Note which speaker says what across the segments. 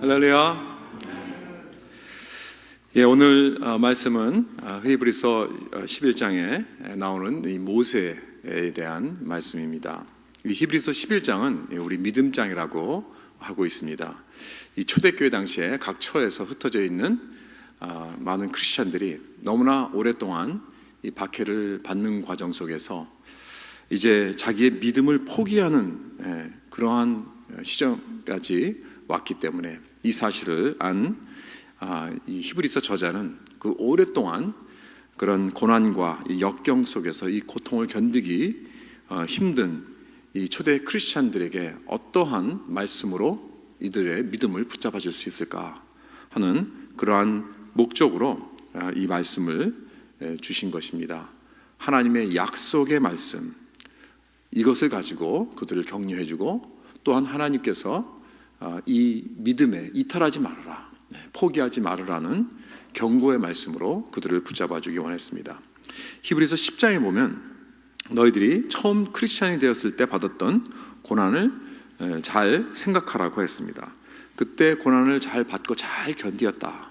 Speaker 1: 할렐루야. 오늘 말씀은 히브리서 11장에 나오는 이 모세에 대한 말씀입니다. 이 히브리서 11장은 우리 믿음장이라고 하고 있습니다. 이 초대교회 당시에 각 처에서 흩어져 있는 많은 크리스찬들이 너무나 오랫동안 이 박해를 받는 과정 속에서 이제 자기의 믿음을 포기하는 그러한 시점까지 왔기 때문에 이 사실을 이 히브리서 저자는 그 오랫동안 그런 고난과 이 역경 속에서 이 고통을 견디기 힘든 이 초대 크리스찬들에게 어떠한 말씀으로 이들의 믿음을 붙잡아 줄 수 있을까 하는 그러한 목적으로 이 말씀을 주신 것입니다. 하나님의 약속의 말씀, 이것을 가지고 그들을 격려해 주고, 또한 하나님께서 이 믿음에 이탈하지 말아라, 포기하지 말으라는 경고의 말씀으로 그들을 붙잡아 주기 원했습니다. 히브리서 10장에 보면 너희들이 처음 크리스찬이 되었을 때 받았던 고난을 잘 생각하라고 했습니다. 그때 고난을 잘 받고 잘 견디었다,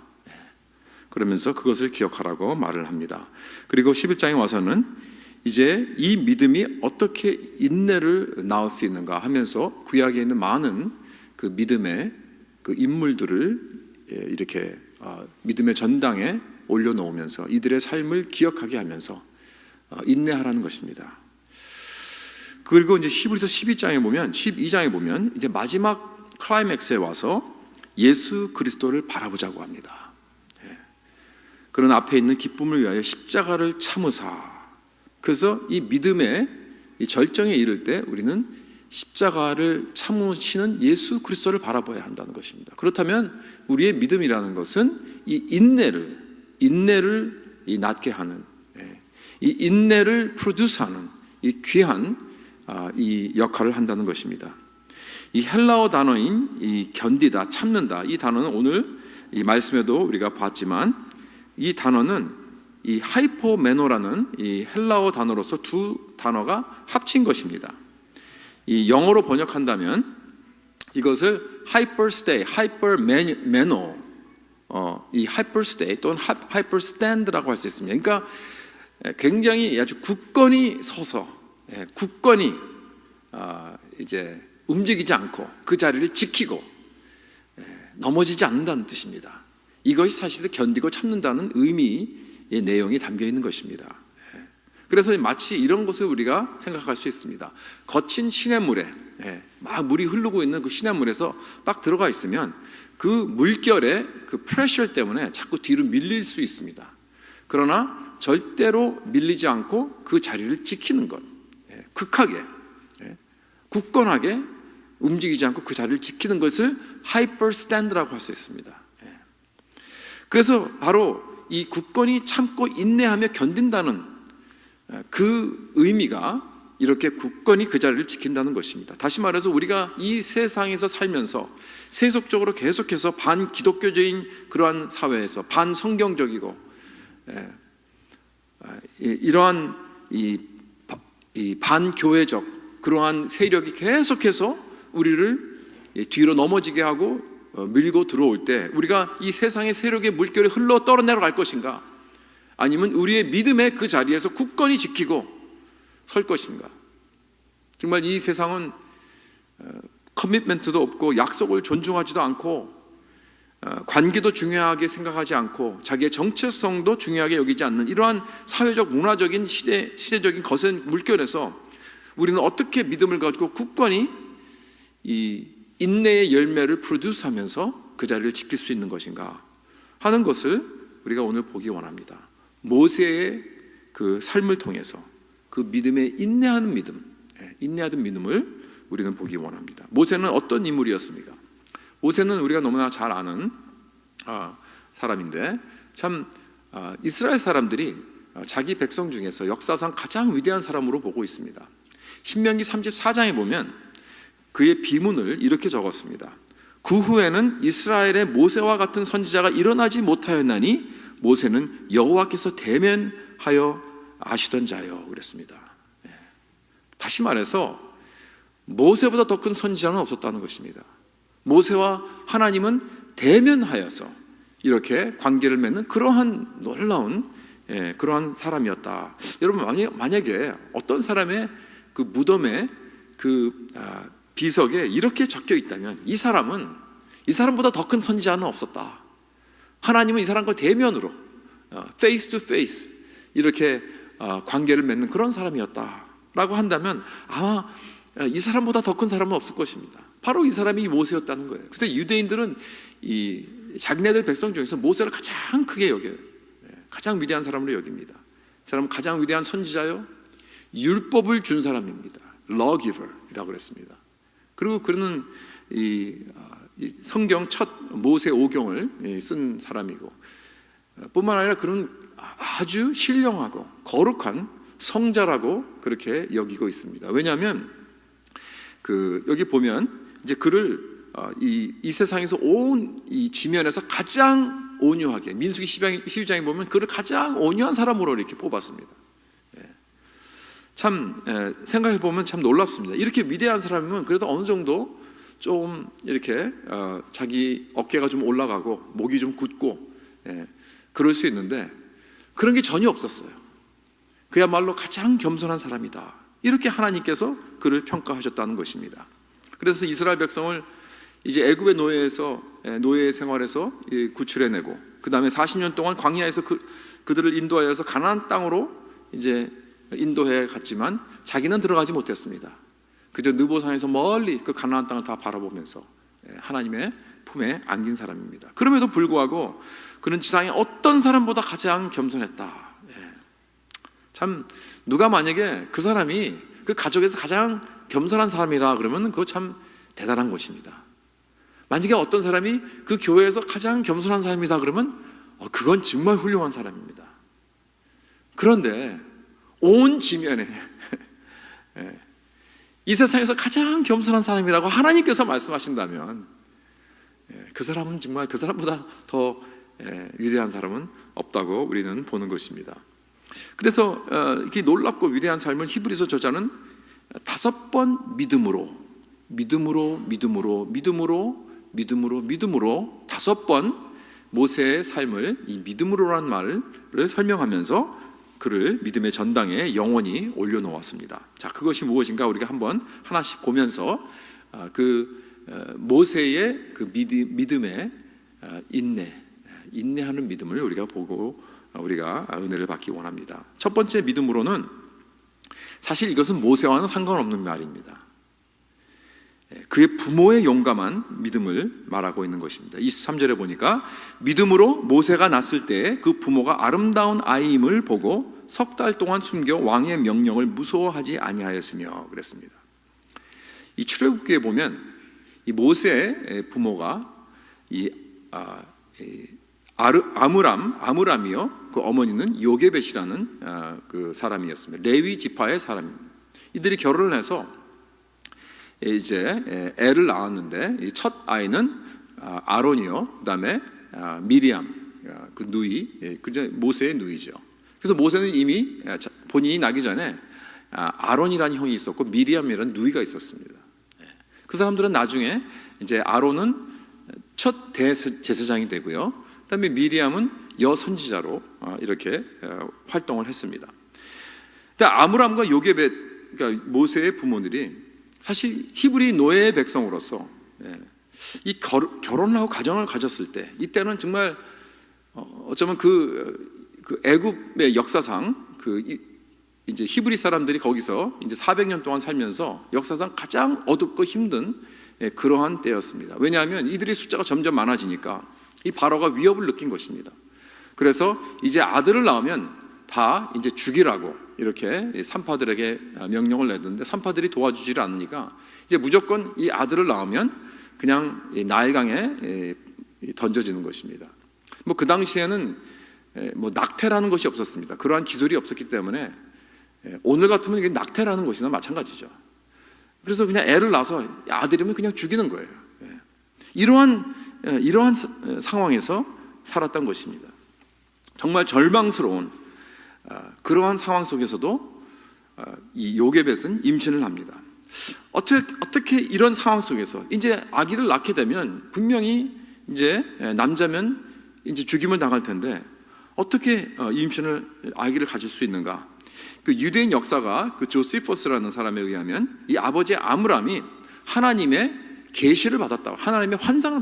Speaker 1: 그러면서 그것을 기억하라고 말을 합니다. 그리고 11장에 와서는 이제 이 믿음이 어떻게 인내를 낳을 수 있는가 하면서 구약에 있는 많은 그 믿음의 그 인물들을 이렇게 믿음의 전당에 올려놓으면서 이들의 삶을 기억하게 하면서 인내하라는 것입니다. 그리고 이제 히브리서 12장에 보면 이제 마지막 클라이맥스에 와서 예수 그리스도를 바라보자고 합니다. 그런 앞에 있는 기쁨을 위하여 십자가를 참으사. 그래서 이 믿음의 이 절정에 이를 때 우리는 십자가를 참으시는 예수 그리스도를 바라봐야 한다는 것입니다. 그렇다면 우리의 믿음이라는 것은 이 인내를 낳게 하는, 이 인내를 프로듀스하는 이 귀한 이 역할을 한다는 것입니다. 이 헬라어 단어인 이 견디다, 참는다, 이 단어는 오늘 이 말씀에도 우리가 봤지만 이 단어는 이 하이포메노라는 이 헬라어 단어로서 두 단어가 합친 것입니다. 이 영어로 번역한다면 이것을 hyperstay, hypermeno, 이 hyperstay 또는 hyperstand라고 할 수 있습니다. 그러니까 굉장히 아주 굳건히 서서, 굳건히 이제 움직이지 않고 그 자리를 지키고 넘어지지 않는다는 뜻입니다. 이것이 사실 견디고 참는다는 의미의 내용이 담겨 있는 것입니다. 그래서 마치 이런 것을 우리가 생각할 수 있습니다. 거친 시냇물에 막 물이 흐르고 있는 그 시냇물에서 딱 들어가 있으면 그 물결의 그 프레셔 때문에 자꾸 뒤로 밀릴 수 있습니다. 그러나 절대로 밀리지 않고 그 자리를 지키는 것, 극하게, 굳건하게 움직이지 않고 그 자리를 지키는 것을 하이퍼 스탠드라고 할 수 있습니다. 그래서 바로 이 굳건히 참고 인내하며 견딘다는 그 의미가 이렇게 굳건히 그 자리를 지킨다는 것입니다. 다시 말해서 우리가 이 세상에서 살면서 세속적으로 계속해서 반기독교적인 그러한 사회에서 반성경적이고 이러한 이 반교회적 그러한 세력이 계속해서 우리를 뒤로 넘어지게 하고 밀고 들어올 때 우리가 이 세상의 세력의 물결에 흘러 떨어내려 갈 것인가, 아니면 우리의 믿음의 그 자리에서 굳건히 지키고 설 것인가. 정말 이 세상은 커미트먼트도 없고 약속을 존중하지도 않고 관계도 중요하게 생각하지 않고 자기의 정체성도 중요하게 여기지 않는 이러한 사회적 문화적인 시대적인 거센 물결에서 우리는 어떻게 믿음을 가지고 굳건히 이 인내의 열매를 프로듀스하면서 그 자리를 지킬 수 있는 것인가 하는 것을 우리가 오늘 보기 원합니다. 모세의 그 삶을 통해서 그 믿음의 인내하는 믿음을 우리는 보기 원합니다. 모세는 어떤 인물이었습니까? 모세는 우리가 너무나 잘 아는 사람인데 참 이스라엘 사람들이 자기 백성 중에서 역사상 가장 위대한 사람으로 보고 있습니다. 신명기 34장에 보면 그의 비문을 이렇게 적었습니다. 그 후에는 이스라엘의 모세와 같은 선지자가 일어나지 못하였나니 모세는 여호와께서 대면하여 아시던 자요, 그랬습니다. 다시 말해서 모세보다 더 큰 선지자는 없었다는 것입니다. 모세와 하나님은 대면하여서 이렇게 관계를 맺는 그러한 놀라운 그러한 사람이었다. 여러분, 만약에 어떤 사람의 그 무덤에 그 비석에 이렇게 적혀 있다면 이 사람보다 더 큰 선지자는 없었다. 하나님은 이 사람과 대면으로 face to face 이렇게 관계를 맺는 그런 사람이었다라고 한다면 아마 이 사람보다 더 큰 사람은 없을 것입니다. 바로 이 사람이 모세였다는 거예요. 그래서 유대인들은 이 자기네들 백성 중에서 모세를 가장 크게 여겨요. 가장 위대한 사람으로 여깁니다. 이 사람은 가장 위대한 선지자요, 율법을 준 사람입니다. lawgiver이라고 그랬습니다. 그리고 그는 이 성경 첫 모세 오경을 쓴 사람이고, 뿐만 아니라 그는 아주 신령하고 거룩한 성자라고 그렇게 여기고 있습니다. 왜냐하면 여기 보면 이제 그를 이 세상에서 온 이 지면에서 가장 온유하게, 민수기 12장에 보면 그를 가장 온유한 사람으로 이렇게 뽑았습니다. 참 생각해 보면 참 놀랍습니다. 이렇게 위대한 사람이면 그래도 어느 정도 좀 이렇게 자기 어깨가 좀 올라가고 목이 좀 굳고 그럴 수 있는데 그런 게 전혀 없었어요. 그야말로 가장 겸손한 사람이다. 이렇게 하나님께서 그를 평가하셨다는 것입니다. 그래서 이스라엘 백성을 이제 애굽의 노예 생활에서 구출해내고, 그 다음에 40년 동안 광야에서 그들을 인도하여서 가나안 땅으로 이제 인도해 갔지만 자기는 들어가지 못했습니다. 그저 느보산에서 멀리 그 가나안 땅을 다 바라보면서 하나님의 품에 안긴 사람입니다. 그럼에도 불구하고 그는 지상의 어떤 사람보다 가장 겸손했다. 참 누가 만약에 그 사람이 그 가족에서 가장 겸손한 사람이라 그러면 그거 참 대단한 것입니다. 만약에 어떤 사람이 그 교회에서 가장 겸손한 사람이다 그러면 그건 정말 훌륭한 사람입니다. 그런데 온 지면에 이 세상에서 가장 겸손한 사람이라고 하나님께서 말씀하신다면 그 사람은 정말 그 사람보다 더 위대한 사람은 없다고 우리는 보는 것입니다. 그래서 이렇게 놀랍고 위대한 삶을 히브리서 저자는 5번 믿음으로 5번 모세의 삶을 이 믿음으로라는 말을 설명하면서 그를 믿음의 전당에 영원히 올려놓았습니다. 자, 그것이 무엇인가 우리가 한번 하나씩 보면서 모세의 그 믿음의 인내하는 믿음을 우리가 보고 우리가 은혜를 받기 원합니다. 첫 번째 믿음으로는 사실 이것은 모세와는 상관없는 말입니다. 그의 부모의 용감한 믿음을 말하고 있는 것입니다. 23절에 보니까 믿음으로 모세가 낳았을 때 그 부모가 아름다운 아이임을 보고 석 달 동안 숨겨 왕의 명령을 무서워하지 아니하였으며 그랬습니다. 이 출애굽기에 보면 이 모세의 부모가 아므람이요, 그 어머니는 요게벳이라는 그 사람이었습니다. 레위 지파의 사람입니다. 이들이 결혼을 해서 이제 애를 낳았는데 첫 아이는 아론이요, 그 다음에 미리암, 그 누이, 모세의 누이죠. 그래서 모세는 이미 본인이 나기 전에 아론이라는 형이 있었고 미리암이라는 누이가 있었습니다. 그 사람들은 나중에 이제 아론은 첫 대제사장이 되고요, 그다음에 미리암은 여선지자로 이렇게 활동을 했습니다. 아므람과 요게벳, 그러니까 모세의 부모들이 사실 히브리 노예의 백성으로서 이 결혼을 하고 가정을 가졌을 때, 이때는 정말 어쩌면 그 애굽의 역사상 이제 히브리 사람들이 거기서 이제 400년 동안 살면서 역사상 가장 어둡고 힘든 그러한 때였습니다. 왜냐하면 이들의 숫자가 점점 많아지니까 이 바로가 위협을 느낀 것입니다. 그래서 이제 아들을 낳으면 다 이제 죽이라고 이렇게 산파들에게 명령을 내던데, 산파들이 도와주지를 않으니까 이제 무조건 이 아들을 낳으면 그냥 나일강에 던져지는 것입니다. 뭐 그 당시에는 뭐 낙태라는 것이 없었습니다. 그러한 기술이 없었기 때문에 오늘 같으면 이게 낙태라는 것이나 마찬가지죠. 그래서 그냥 애를 낳아서 아들이면 그냥 죽이는 거예요. 이러한 상황에서 살았던 것입니다. 정말 절망스러운 그러한 상황 속에서도 이 요게벳은 임신을 합니다. 어떻게 이런 상황 속에서 이제 아기를 낳게 되면 분명히 이제 남자면 이제 죽임을 당할 텐데 어떻게 임신을 아기를 가질 수 있는가? 그 유대인 역사가 그 조시퍼스라는 사람에 의하면 이 아버지 아므람이 하나님의 계시를 받았다고, 하나님의 환상을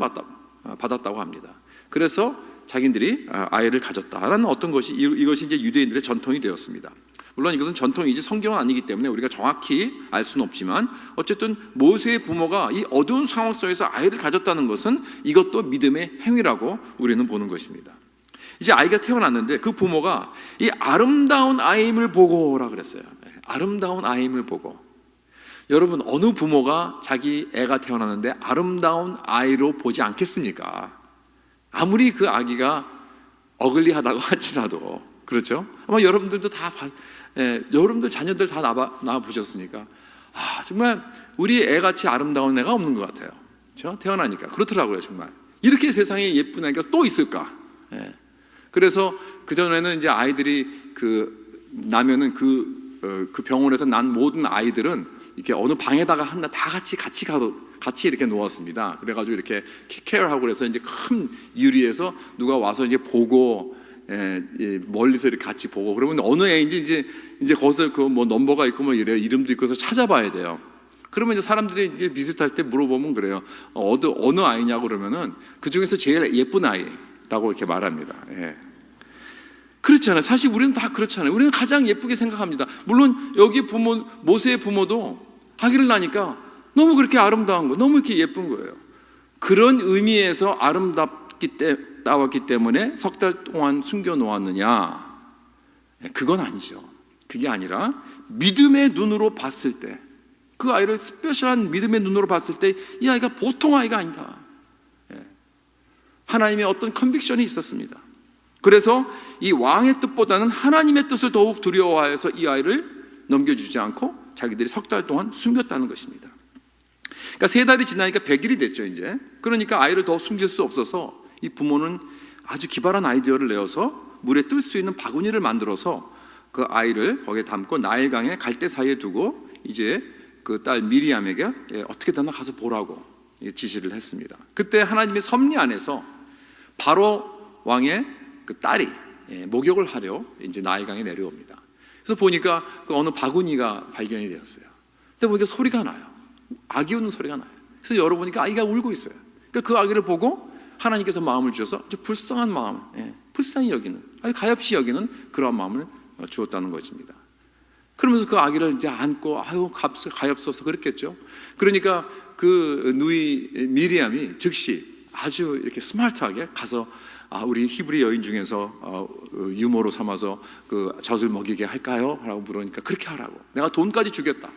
Speaker 1: 받았다고 합니다. 그래서 자기들이 아이를 가졌다라는 어떤 것이 이것이 이제 유대인들의 전통이 되었습니다. 물론 이것은 전통이지 성경은 아니기 때문에 우리가 정확히 알 수는 없지만 어쨌든 모세의 부모가 이 어두운 상황 속에서 아이를 가졌다는 것은 이것도 믿음의 행위라고 우리는 보는 것입니다. 이제 아이가 태어났는데 그 부모가 이 아름다운 아이임을 보고라 그랬어요. 아름다운 아이임을 보고. 여러분, 어느 부모가 자기 애가 태어났는데 아름다운 아이로 보지 않겠습니까? 아무리 그 아기가 어글리하다고 할지라도. 그렇죠? 아마 여러분들도 여러분들 자녀들 다 낳아 보셨으니까 정말 우리 애같이 아름다운 애가 없는 것 같아요. 그렇죠? 태어나니까 그렇더라고요. 정말 이렇게 세상에 예쁜 애가 또 있을까? 그래서 그전에는 이제 아이들이 나면은 그 병원에서 난 모든 아이들은 이렇게 어느 방에다가 다 같이 이렇게 놓았습니다. 그래가지고 이렇게 케어하고 그래서 이제 큰 유리에서 누가 와서 이제 보고, 멀리서 이렇게 같이 보고, 그러면 어느 애인지 이제 거기서 그 뭐 넘버가 있고 뭐 이래요. 이름도 있고 해서 찾아봐야 돼요. 그러면 이제 사람들이 이게 비슷할 때 물어보면 그래요. 어느 아이냐고 그러면은 그 중에서 제일 예쁜 아이라고 이렇게 말합니다. 그렇잖아요. 사실 우리는 다 그렇잖아요. 우리는 가장 예쁘게 생각합니다. 물론 여기 모세의 부모도 아기를 낳으니까 너무 그렇게 아름다운 거, 너무 이렇게 예쁜 거예요. 그런 의미에서 아름답기 때문에 석 달 동안 숨겨놓았느냐? 그건 아니죠. 그게 아니라 믿음의 눈으로 봤을 때, 그 아이를 스페셜한 믿음의 눈으로 봤을 때 이 아이가 보통 아이가 아니다. 하나님의 어떤 컨빅션이 있었습니다. 그래서 이 왕의 뜻보다는 하나님의 뜻을 더욱 두려워하여서 이 아이를 넘겨주지 않고 자기들이 석 달 동안 숨겼다는 것입니다. 그러니까 3달이 지나니까 100일이 됐죠 이제. 그러니까 아이를 더 숨길 수 없어서 이 부모는 아주 기발한 아이디어를 내어서 물에 뜰 수 있는 바구니를 만들어서 그 아이를 거기에 담고 나일강에 갈대 사이에 두고 이제 그 딸 미리암에게 어떻게 되나 가서 보라고 지시를 했습니다. 그때 하나님의 섭리 안에서 바로 왕의 그 딸이 목욕을 하려 이제 나일강에 내려옵니다. 그래서 보니까 그 어느 바구니가 발견이 되었어요. 근데 보니까 소리가 나요. 아기 우는 소리가 나요. 그래서 열어보니까 아이가 울고 있어요. 그러니까 그 아기를 보고 하나님께서 마음을 주셔서 불쌍한 마음, 불쌍히 여기는, 아주 가엾이 여기는 그런 마음을 주었다는 것입니다. 그러면서 그 아기를 이제 안고 가엾어서 그랬겠죠. 그러니까 그 누이 미리암이 즉시 아주 이렇게 스마트하게 가서 우리 히브리 여인 중에서 유머로 삼아서 그 젖을 먹이게 할까요? 라고 물으니까 그렇게 하라고. 내가 돈까지 주겠다.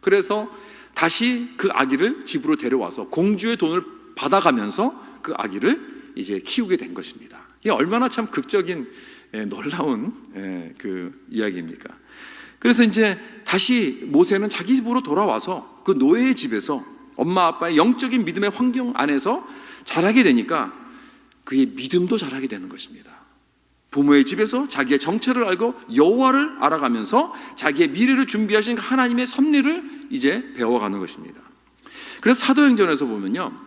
Speaker 1: 그래서 다시 그 아기를 집으로 데려와서 공주의 돈을 받아가면서 그 아기를 이제 키우게 된 것입니다. 이게 얼마나 참 극적인 놀라운 그 이야기입니까? 그래서 이제 다시 모세는 자기 집으로 돌아와서 그 노예의 집에서 엄마 아빠의 영적인 믿음의 환경 안에서 자라게 되니까 그의 믿음도 자라게 되는 것입니다. 부모의 집에서 자기의 정체를 알고 여호와를 알아가면서 자기의 미래를 준비하신 하나님의 섭리를 이제 배워가는 것입니다. 그래서 사도행전에서 보면요,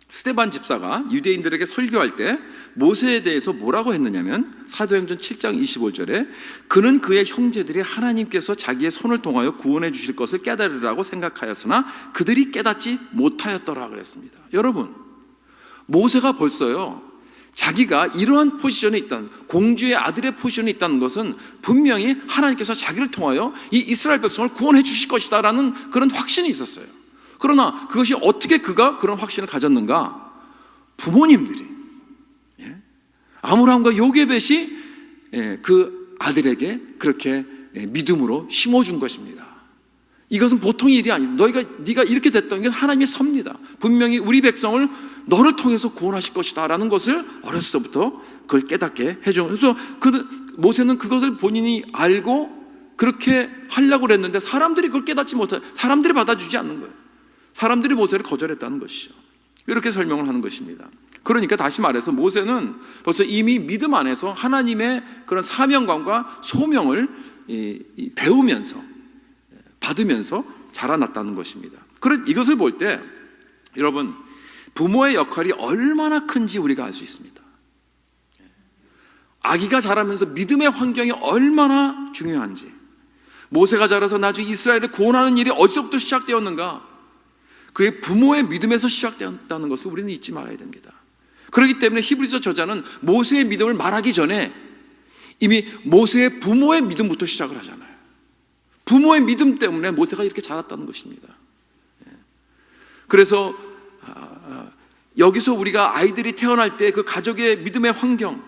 Speaker 1: 스데반 집사가 유대인들에게 설교할 때 모세에 대해서 뭐라고 했느냐면 사도행전 7장 25절에 그는 그의 형제들이 하나님께서 자기의 손을 통하여 구원해 주실 것을 깨달으라고 생각하였으나 그들이 깨닫지 못하였더라 그랬습니다. 여러분, 모세가 벌써요 자기가 이러한 포지션에 있다는, 공주의 아들의 포지션에 있다는 것은 분명히 하나님께서 자기를 통하여 이 이스라엘 백성을 구원해 주실 것이다 라는 그런 확신이 있었어요. 그러나 그것이 어떻게 그가 그런 확신을 가졌는가? 부모님들이 아므람과 요게벳이 그 아들에게 그렇게 믿음으로 심어준 것입니다. 이것은 보통 일이 아니다. 네가 이렇게 됐던 게 하나님의 섭리다. 분명히 우리 백성을 너를 통해서 구원하실 것이다 라는 것을 어렸을 때부터 그걸 깨닫게 해줘. 그래서 모세는 그것을 본인이 알고 그렇게 하려고 그랬는데 사람들이 그걸 깨닫지 못해, 사람들이 받아주지 않는 거예요. 사람들이 모세를 거절했다는 것이죠. 이렇게 설명을 하는 것입니다. 그러니까 다시 말해서 모세는 벌써 이미 믿음 안에서 하나님의 그런 사명감과 소명을 배우면서 받으면서 자라났다는 것입니다. 그런 이것을 볼 때 여러분, 부모의 역할이 얼마나 큰지 우리가 알 수 있습니다. 아기가 자라면서 믿음의 환경이 얼마나 중요한지, 모세가 자라서 나중에 이스라엘을 구원하는 일이 어디서부터 시작되었는가, 그의 부모의 믿음에서 시작되었다는 것을 우리는 잊지 말아야 됩니다. 그렇기 때문에 히브리서 저자는 모세의 믿음을 말하기 전에 이미 모세의 부모의 믿음부터 시작을 하잖아요. 부모의 믿음 때문에 모세가 이렇게 자랐다는 것입니다. 그래서 여기서 우리가 아이들이 태어날 때 그 가족의 믿음의 환경,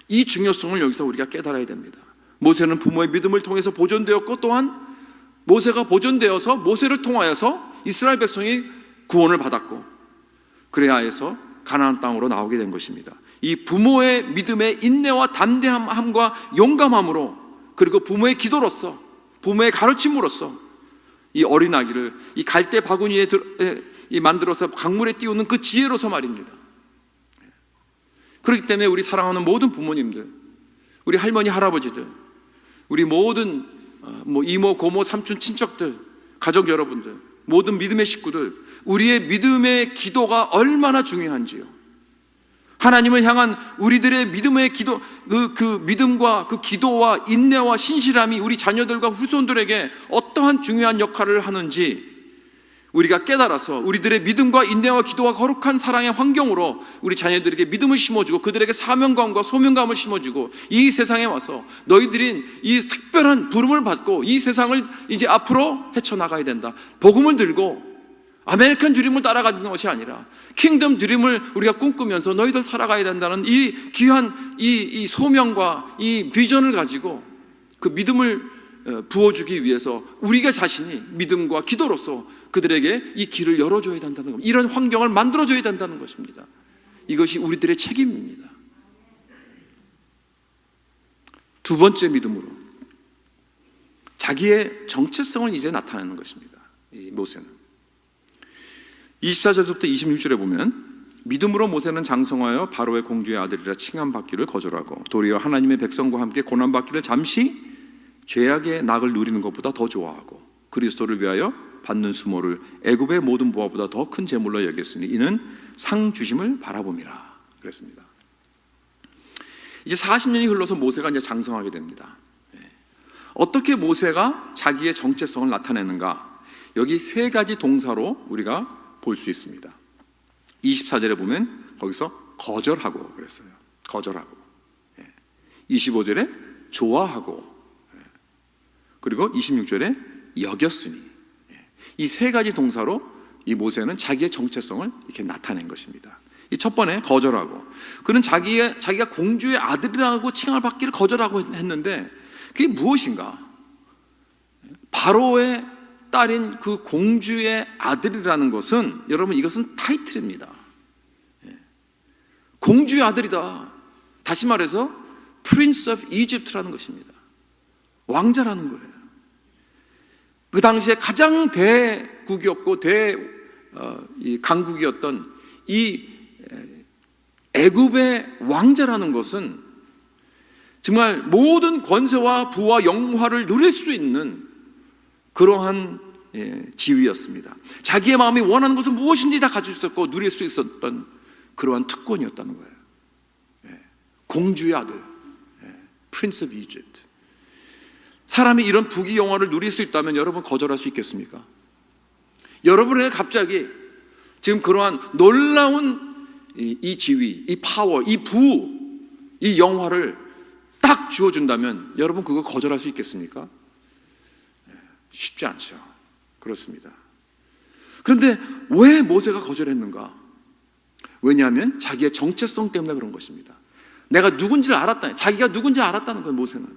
Speaker 1: 이 중요성을 여기서 우리가 깨달아야 됩니다. 모세는 부모의 믿음을 통해서 보존되었고, 또한 모세가 보존되어서 모세를 통하여서 이스라엘 백성이 구원을 받았고, 그래야 해서 가나안 땅으로 나오게 된 것입니다. 이 부모의 믿음의 인내와 담대함과 용감함으로, 그리고 부모의 기도로서, 부모의 가르침으로써 이 어린 아기를 이 갈대 바구니에 만들어서 강물에 띄우는 그 지혜로서 말입니다. 그렇기 때문에 우리 사랑하는 모든 부모님들, 우리 할머니 할아버지들, 우리 모든 이모 고모 삼촌 친척들, 가족 여러분들, 모든 믿음의 식구들, 우리의 믿음의 기도가 얼마나 중요한지요. 하나님을 향한 우리들의 믿음의 기도, 그 믿음과 그 기도와 인내와 신실함이 우리 자녀들과 후손들에게 어떠한 중요한 역할을 하는지 우리가 깨달아서 우리들의 믿음과 인내와 기도와 거룩한 사랑의 환경으로 우리 자녀들에게 믿음을 심어주고, 그들에게 사명감과 소명감을 심어주고, 이 세상에 와서 너희들인 이 특별한 부름을 받고 이 세상을 이제 앞으로 헤쳐나가야 된다, 복음을 들고 아메리칸 드림을 따라가는 것이 아니라 킹덤 드림을 우리가 꿈꾸면서 너희들 살아가야 된다는 이 귀한 이 소명과 이 비전을 가지고 그 믿음을 부어주기 위해서 우리가 자신이 믿음과 기도로서 그들에게 이 길을 열어줘야 된다는 겁니다. 이런 환경을 만들어줘야 된다는 것입니다. 이것이 우리들의 책임입니다. 두 번째 믿음으로 자기의 정체성을 이제 나타내는 것입니다. 이 모세는 24절부터 26절에 보면, 믿음으로 모세는 장성하여 바로의 공주의 아들이라 칭함받기를 거절하고 도리어 하나님의 백성과 함께 고난받기를 잠시 죄악의 낙을 누리는 것보다 더 좋아하고 그리스도를 위하여 받는 수모를 애굽의 모든 보화보다 더 큰 재물로 여겼으니 이는 상 주심을 바라봄이라 그랬습니다. 이제 40년이 흘러서 모세가 이제 장성하게 됩니다. 어떻게 모세가 자기의 정체성을 나타내는가? 여기 세 가지 동사로 우리가 볼 수 있습니다. 24절에 보면 거기서 거절하고 그랬어요. 거절하고. 25절에 좋아하고, 그리고 26절에 여겼으니, 이 세 가지 동사로 이 모세는 자기의 정체성을 이렇게 나타낸 것입니다. 이 첫 번째 거절하고, 그는 자기가 공주의 아들이라고 칭함을 받기를 거절하고 했는데 그게 무엇인가? 바로의 딸인 그 공주의 아들이라는 것은, 여러분, 이것은 타이틀입니다. 공주의 아들이다. 다시 말해서 Prince of Egypt라는 것입니다. 왕자라는 거예요. 그 당시에 가장 대국이었고 강국이었던 이 애굽의 왕자라는 것은 정말 모든 권세와 부와 영화를 누릴 수 있는 그러한 지위였습니다. 자기의 마음이 원하는 것은 무엇인지 다 가질 수 있었고 누릴 수 있었던 그러한 특권이었다는 거예요. 공주의 아들, Prince of Egypt. 사람이 이런 부귀 영화를 누릴 수 있다면 여러분 거절할 수 있겠습니까? 여러분에게 갑자기 지금 그러한 놀라운 이 지위, 이 파워, 이 부, 이 영화를 딱 주어준다면 여러분 그거 거절할 수 있겠습니까? 쉽지 않죠. 그렇습니다. 그런데 왜 모세가 거절했는가? 왜냐하면 자기의 정체성 때문에 그런 것입니다. 내가 누군지를 알았다. 자기가 누군지 알았다는 거예요. 모세는.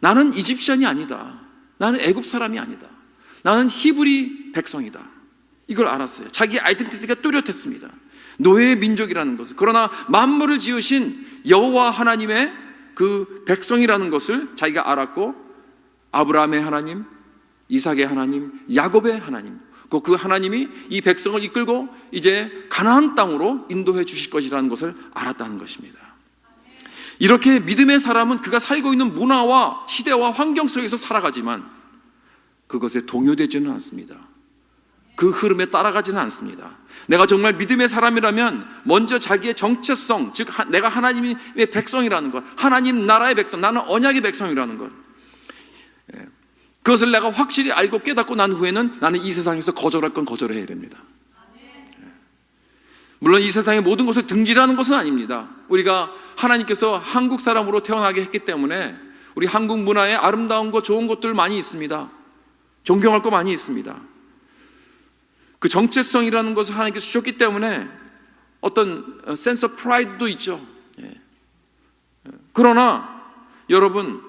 Speaker 1: 나는 이집시안이 아니다. 나는 애굽 사람이 아니다. 나는 히브리 백성이다. 이걸 알았어요. 자기의 아이덴티티가 뚜렷했습니다. 노예의 민족이라는 것을. 그러나 만물을 지으신 여호와 하나님의 그 백성이라는 것을 자기가 알았고, 아브라함의 하나님, 이삭의 하나님, 야곱의 하나님, 그 하나님이 이 백성을 이끌고 이제 가나안 땅으로 인도해 주실 것이라는 것을 알았다는 것입니다. 이렇게 믿음의 사람은 그가 살고 있는 문화와 시대와 환경 속에서 살아가지만 그것에 동요되지는 않습니다. 그 흐름에 따라가지는 않습니다. 내가 정말 믿음의 사람이라면 먼저 자기의 정체성, 즉 내가 하나님의 백성이라는 것, 하나님 나라의 백성, 나는 언약의 백성이라는 것, 그것을 내가 확실히 알고 깨닫고 난 후에는 나는 이 세상에서 거절할 건 거절해야 됩니다. 물론 이 세상의 모든 것을 등지라는 것은 아닙니다. 우리가 하나님께서 한국 사람으로 태어나게 했기 때문에 우리 한국 문화에 아름다운 것, 좋은 것들 많이 있습니다. 존경할 거 많이 있습니다. 그 정체성이라는 것을 하나님께서 주셨기 때문에 어떤 센스 오브 프라이드도 있죠. 그러나 여러분,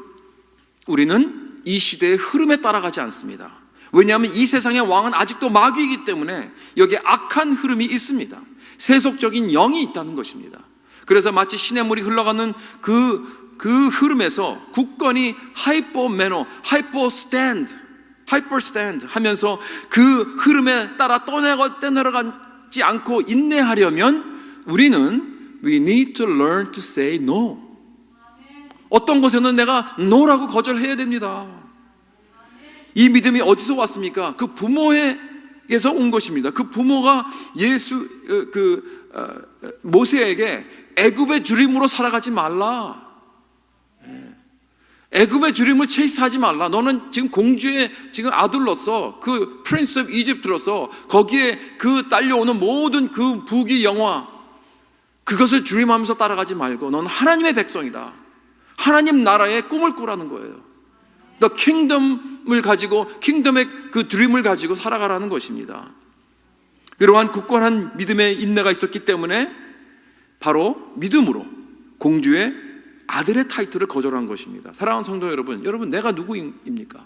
Speaker 1: 우리는 이 시대의 흐름에 따라가지 않습니다. 왜냐하면 이 세상의 왕은 아직도 마귀이기 때문에 여기에 악한 흐름이 있습니다. 세속적인 영이 있다는 것입니다. 그래서 마치 시냇물이 흘러가는 그 흐름에서 굳건히 하이퍼 스탠드 하면서 그 흐름에 따라 떠내려가지 않고 인내하려면 우리는 we need to learn to say no. 어떤 것에는 내가 no라고 거절해야 됩니다. 이 믿음이 어디서 왔습니까? 그 부모에게서 온 것입니다. 그 부모가 모세에게 애굽의 주림으로 살아가지 말라, 애굽의 주림을 체이스하지 말라, 너는 지금 공주의 지금 아들로서 그 프린스 오브 이집트로서 거기에 그 딸려오는 모든 그 부귀 영화 그것을 주림하면서 따라가지 말고 너는 하나님의 백성이다, 하나님 나라의 꿈을 꾸라는 거예요. The kingdom을 가지고, 킹덤의 그 드림을 가지고 살아가라는 것입니다. 그러한 굳건한 믿음의 인내가 있었기 때문에 바로 믿음으로 공주의 아들의 타이틀을 거절한 것입니다. 사랑하는 성도 여러분 내가 누구입니까?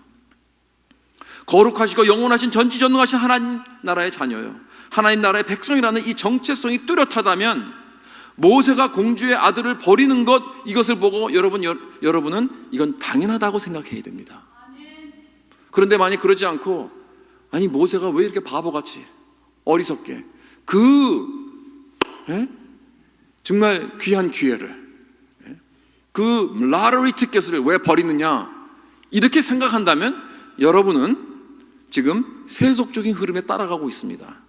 Speaker 1: 거룩하시고 영원하신 전지전능하신 하나님 나라의 자녀요, 하나님 나라의 백성이라는 이 정체성이 뚜렷하다면 모세가 공주의 아들을 버리는 것, 이것을 보고 여러분은 이건 당연하다고 생각해야 됩니다. 그런데 만약 그러지 않고, 아니 모세가 왜 이렇게 바보같이 어리석게 정말 귀한 기회를, 그 라러리 티켓을 왜 버리느냐, 이렇게 생각한다면 여러분은 지금 세속적인 흐름에 따라가고 있습니다.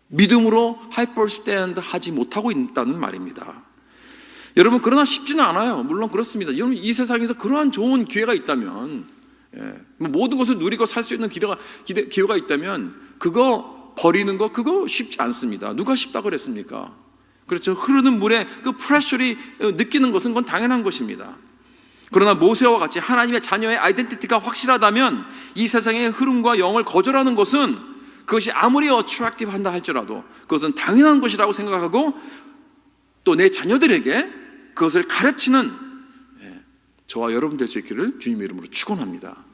Speaker 1: 믿음으로 하이퍼스탠드 하지 못하고 있다는 말입니다. 여러분, 그러나 쉽지는 않아요. 물론 그렇습니다. 여러분, 이 세상에서 그러한 좋은 기회가 있다면, 모든 것을 누리고 살 수 있는 기회가 있다면 그거 버리는 거, 그거 쉽지 않습니다. 누가 쉽다고 그랬습니까? 그렇죠. 흐르는 물에 그 프레셔리 느끼는 것은 그건 당연한 것입니다. 그러나 모세와 같이 하나님의 자녀의 아이덴티티가 확실하다면 이 세상의 흐름과 영을 거절하는 것은, 그것이 아무리 어트랙티브 한다 할지라도 그것은 당연한 것이라고 생각하고 또 내 자녀들에게 그것을 가르치는 저와 여러분 될 수 있기를 주님의 이름으로 축원합니다.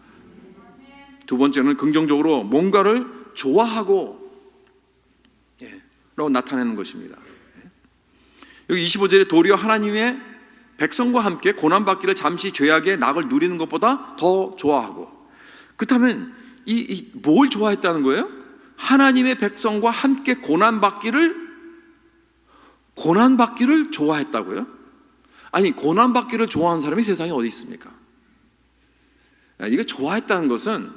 Speaker 1: 두 번째는 긍정적으로 뭔가를 좋아하고 라고 나타내는 것입니다. 여기 25절에 도리어 하나님의 백성과 함께 고난받기를 잠시 죄악의 낙을 누리는 것보다 더 좋아하고, 그렇다면 뭘 좋아했다는 거예요? 하나님의 백성과 함께 고난받기를 좋아했다고요? 아니, 고난받기를 좋아하는 사람이 세상에 어디 있습니까? 이거 좋아했다는 것은,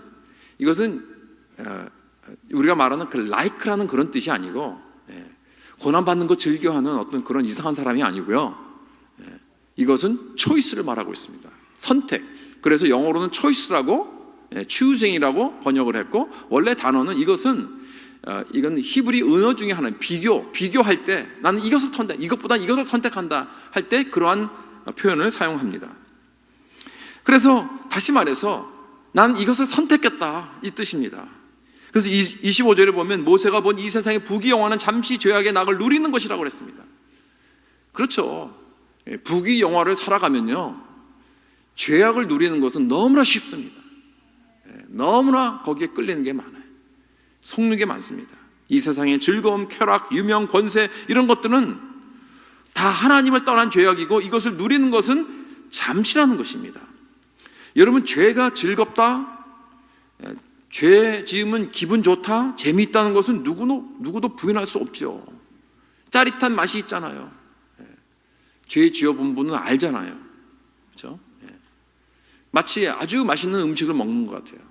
Speaker 1: 이것은 우리가 말하는 그 like라는 그런 뜻이 아니고, 고난받는 거 즐겨하는 어떤 그런 이상한 사람이 아니고요. 이것은 초이스를 말하고 있습니다. 선택. 그래서 영어로는 choice라고, choosing이라고 번역을 했고, 원래 단어는 이건 히브리 언어 중에 하나는 비교할 때 나는 이것보다 이것을 선택한다 할 때 그러한 표현을 사용합니다. 그래서 다시 말해서 나는 이것을 선택했다, 이 뜻입니다. 그래서 25절에 보면 모세가 본 이 세상의 부귀영화는 잠시 죄악의 낙을 누리는 것이라고 그랬습니다. 그렇죠. 부귀영화를 살아가면요, 죄악을 누리는 것은 너무나 쉽습니다. 너무나 거기에 끌리는 게 많아요. 속는 게 많습니다. 이 세상의 즐거움, 쾌락, 유명, 권세, 이런 것들은 다 하나님을 떠난 죄악이고 이것을 누리는 것은 잠시라는 것입니다. 여러분, 죄가 즐겁다, 죄 지으면 기분 좋다, 재미있다는 것은 누구도 부인할 수 없죠. 짜릿한 맛이 있잖아요. 죄 지어본 분은 알잖아요. 그렇죠? 마치 아주 맛있는 음식을 먹는 것 같아요.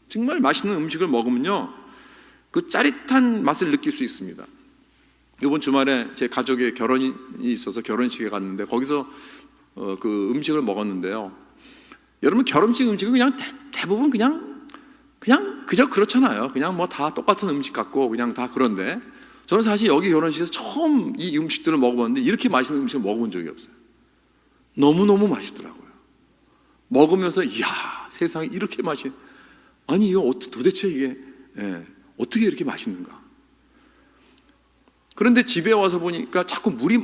Speaker 1: 정말 맛있는 음식을 먹으면요, 그 짜릿한 맛을 느낄 수 있습니다. 이번 주말에 제 가족의 결혼이 있어서 결혼식에 갔는데 거기서 그 음식을 먹었는데요. 여러분, 결혼식 음식은 그냥 대부분 그냥 그저 그렇잖아요. 그냥 뭐 다 똑같은 음식 같고 그냥 다 그런데, 저는 사실 여기 결혼식에서 처음 이 음식들을 먹어봤는데 이렇게 맛있는 음식을 먹어본 적이 없어요. 너무너무 맛있더라고요. 먹으면서 이야, 세상에 이렇게 아니 이거 도대체 이게 어떻게 이렇게 맛있는가. 그런데 집에 와서 보니까 자꾸 물이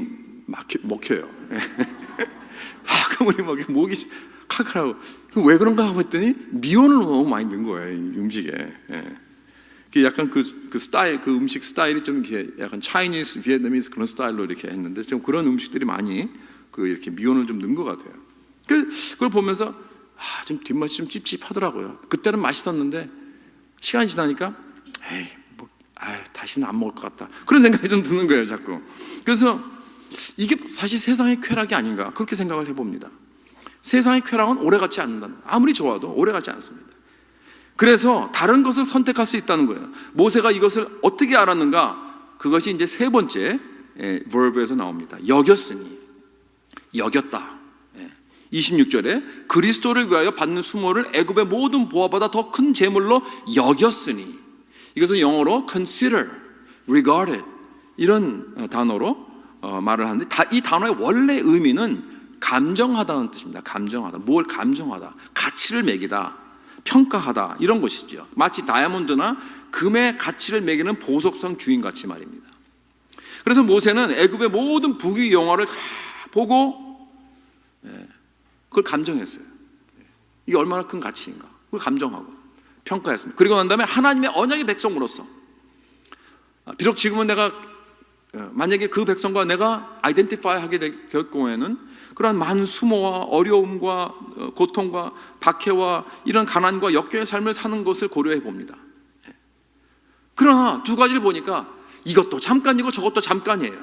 Speaker 1: 먹혀요. 자꾸 물이 먹혀, 목이 칼칼하고. 왜 그런가 하고 했더니 미온을 너무 많이 넣은 거예요, 이 음식에. 약간 그 스타일, 그 음식 스타일이 좀 이렇게 약간 차이니스, 비et나미스 그런 스타일로 이렇게 했는데, 좀 그런 음식들이 많이 이렇게 미온을 좀 넣은 것 같아요. 그걸 보면서 좀 뒷맛이 좀 찝찝하더라고요. 그때는 맛있었는데 시간이 지나니까 다시는 안 먹을 것 같다, 그런 생각이 좀 드는 거예요, 자꾸. 그래서 이게 사실 세상의 쾌락이 아닌가, 그렇게 생각을 해봅니다. 세상의 쾌락은 오래가지 않는다. 아무리 좋아도 오래가지 않습니다. 그래서 다른 것을 선택할 수 있다는 거예요. 모세가 이것을 어떻게 알았는가? 그것이 이제 세 번째 verb에서 나옵니다. 여겼으니, 여겼다. 26절에 그리스도를 위하여 받는 수모를 애굽의 모든 보화보다 더 큰 재물로 여겼으니, 이것은 영어로 consider, regarded 이런 단어로 말을 하는데, 이 단어의 원래 의미는 감정하다는 뜻입니다. 감정하다, 뭘 감정하다, 가치를 매기다, 평가하다, 이런 것이죠. 마치 다이아몬드나 금의 가치를 매기는 보석성 주인같이 말입니다. 그래서 모세는 애굽의 모든 부귀 영화를 다 보고 그걸 감정했어요. 이게 얼마나 큰 가치인가, 그걸 감정하고 평가했습니다. 그리고 난 다음에 하나님의 언약의 백성으로서, 비록 지금은 내가 만약에 그 백성과 내가 아이덴티파이 하게 될 경우에는 그러한 많은 수모와 어려움과 고통과 박해와 이런 가난과 역경의 삶을 사는 것을 고려해 봅니다. 그러나 두 가지를 보니까 이것도 잠깐이고 저것도 잠깐이에요.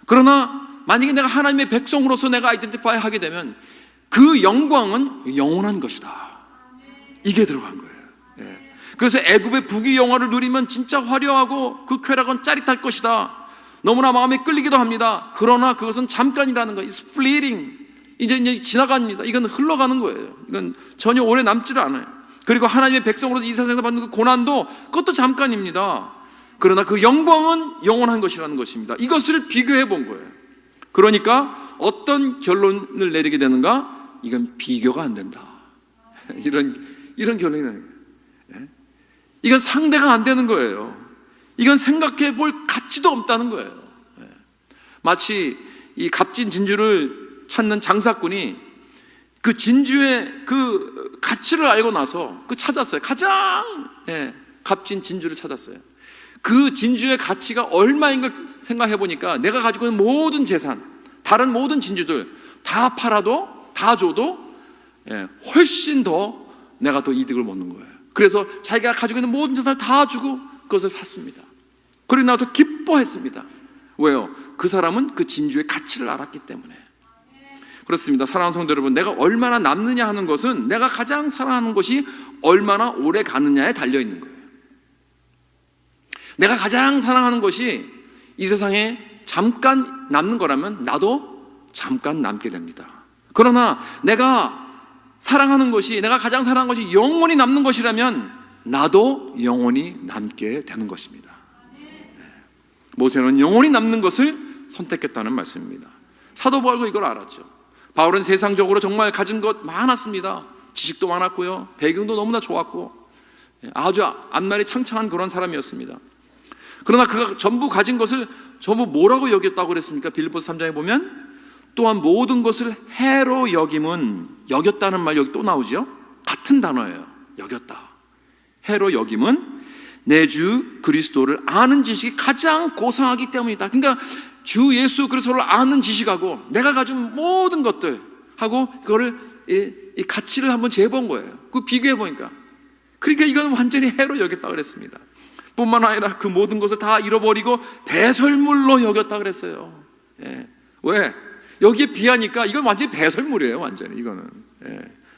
Speaker 1: 그러나 만약에 내가 하나님의 백성으로서 내가 아이덴티파이 하게 되면 그 영광은 영원한 것이다, 이게 들어간 거예요. 그래서 애굽의 부귀 영화를 누리면 진짜 화려하고 그 쾌락은 짜릿할 것이다, 너무나 마음에 끌리기도 합니다. 그러나 그것은 잠깐이라는 거예요. It's fleeting. 이제 지나갑니다. 이건 흘러가는 거예요. 이건 전혀 오래 남지를 않아요. 그리고 하나님의 백성으로서 이 세상에서 받는 그 고난도, 그것도 잠깐입니다. 그러나 그 영광은 영원한 것이라는 것입니다. 이것을 비교해 본 거예요. 그러니까 어떤 결론을 내리게 되는가? 이건 비교가 안 된다. 이런 결론이 나는 거예요. 이건 상대가 안 되는 거예요. 이건 생각해 볼 가치도 없다는 거예요. 마치 이 값진 진주를 찾는 장사꾼이 그 진주의 그 가치를 알고 나서 찾았어요. 가장 값진 진주를 찾았어요. 그 진주의 가치가 얼마인가 생각해 보니까 내가 가지고 있는 모든 재산, 다른 모든 진주들 다 팔아도, 다 줘도 훨씬 더 내가 더 이득을 얻는 거예요. 그래서 자기가 가지고 있는 모든 재산을 다 주고 그것을 샀습니다. 그리고 나도 기뻐했습니다. 왜요? 그 사람은 그 진주의 가치를 알았기 때문에. 그렇습니다. 사랑하는 성도 여러분, 내가 얼마나 남느냐 하는 것은 내가 가장 사랑하는 것이 얼마나 오래 가느냐에 달려있는 거예요. 내가 가장 사랑하는 것이 이 세상에 잠깐 남는 거라면 나도 잠깐 남게 됩니다. 그러나 내가 사랑하는 것이, 내가 가장 사랑하는 것이 영원히 남는 것이라면 나도 영원히 남게 되는 것입니다. 모세는 영원히 남는 것을 선택했다는 말씀입니다. 사도 바울도 이걸 알았죠. 바울은 세상적으로 정말 가진 것 많았습니다. 지식도 많았고요, 배경도 너무나 좋았고 아주 앞날이 창창한 그런 사람이었습니다. 그러나 그가 전부 가진 것을 전부 뭐라고 여겼다고 그랬습니까? 빌립보서 3장에 보면 또한 모든 것을 해로 여김은, 여겼다는 말 여기 또 나오죠. 같은 단어예요. 여겼다. 해로 여김은 내 주 그리스도를 아는 지식이 가장 고상하기 때문이다. 그러니까 주 예수 그리스도를 아는 지식하고 내가 가진 모든 것들 하고 그거를 이 가치를 한번 재본 거예요. 그 비교해 보니까, 그러니까 이건 완전히 해로 여겼다 그랬습니다. 뿐만 아니라 그 모든 것을 다 잃어버리고 배설물로 여겼다 그랬어요. 왜? 여기에 비하니까 이건 완전히 배설물이에요. 완전히 이거는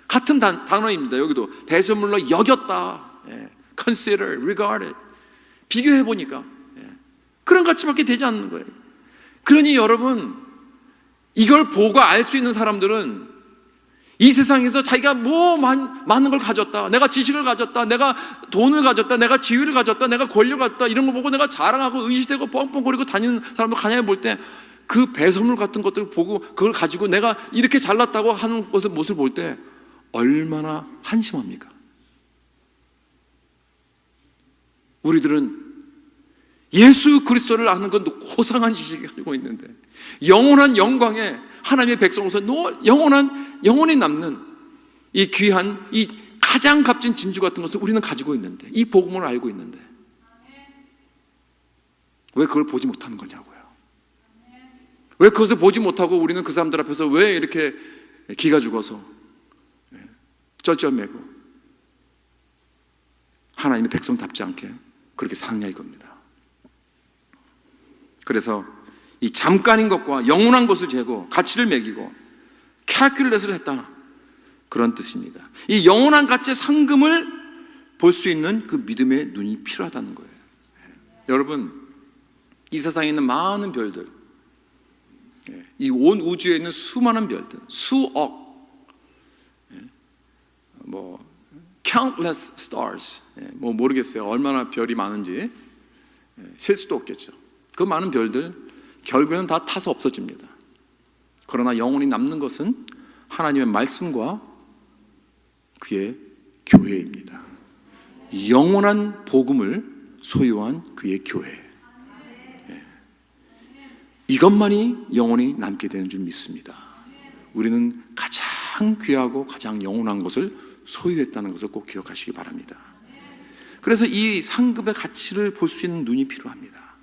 Speaker 1: 같은 단어입니다. 여기도 배설물로 여겼다, consider, regarded. 비교해 보니까 그런 가치밖에 되지 않는 거예요. 그러니 여러분, 이걸 보고 알 수 있는 사람들은 이 세상에서 자기가 많은 걸 가졌다, 내가 지식을 가졌다, 내가 돈을 가졌다, 내가 지위를 가졌다, 내가 권력을 가졌다, 이런 거 보고 내가 자랑하고 의시되고 뻥뻥거리고 다니는 사람들 가만히 볼 때 그 배설물 같은 것들을 보고 그걸 가지고 내가 이렇게 잘났다고 하는 모습을 볼 때 얼마나 한심합니까? 우리들은 예수 그리스도를 아는 건 고상한 지식을 가지고 있는데 영원한 영광에 하나님의 백성으로서 영원히 남는 이 귀한, 이 가장 값진 진주 같은 것을 우리는 가지고 있는데, 이 복음을 알고 있는데 왜 그걸 보지 못하는 거냐고요. 왜 그것을 보지 못하고 우리는 그 사람들 앞에서 왜 이렇게 기가 죽어서 쩔쩔매고 하나님의 백성답지 않게 그렇게 사느냐 이겁니다. 그래서 이 잠깐인 것과 영원한 것을 재고 가치를 매기고 캘큘레이트를 했다, 그런 뜻입니다. 이 영원한 가치의 상금을 볼 수 있는 그 믿음의 눈이 필요하다는 거예요. 여러분, 이 세상에 있는 많은 별들, 이 온 우주에 있는 수많은 별들, 수억, countless stars, 모르겠어요. 얼마나 별이 많은지 셀 수도 없겠죠. 그 많은 별들 결국에는 다 타서 없어집니다. 그러나 영원히 남는 것은 하나님의 말씀과 그의 교회입니다. 영원한 복음을 소유한 그의 교회, 이것만이 영원히 남게 되는 줄 믿습니다. 우리는 가장 귀하고 가장 영원한 것을 소유했다는 것을 꼭 기억하시기 바랍니다. 그래서 이 상급의 가치를 볼 수 있는 눈이 필요합니다.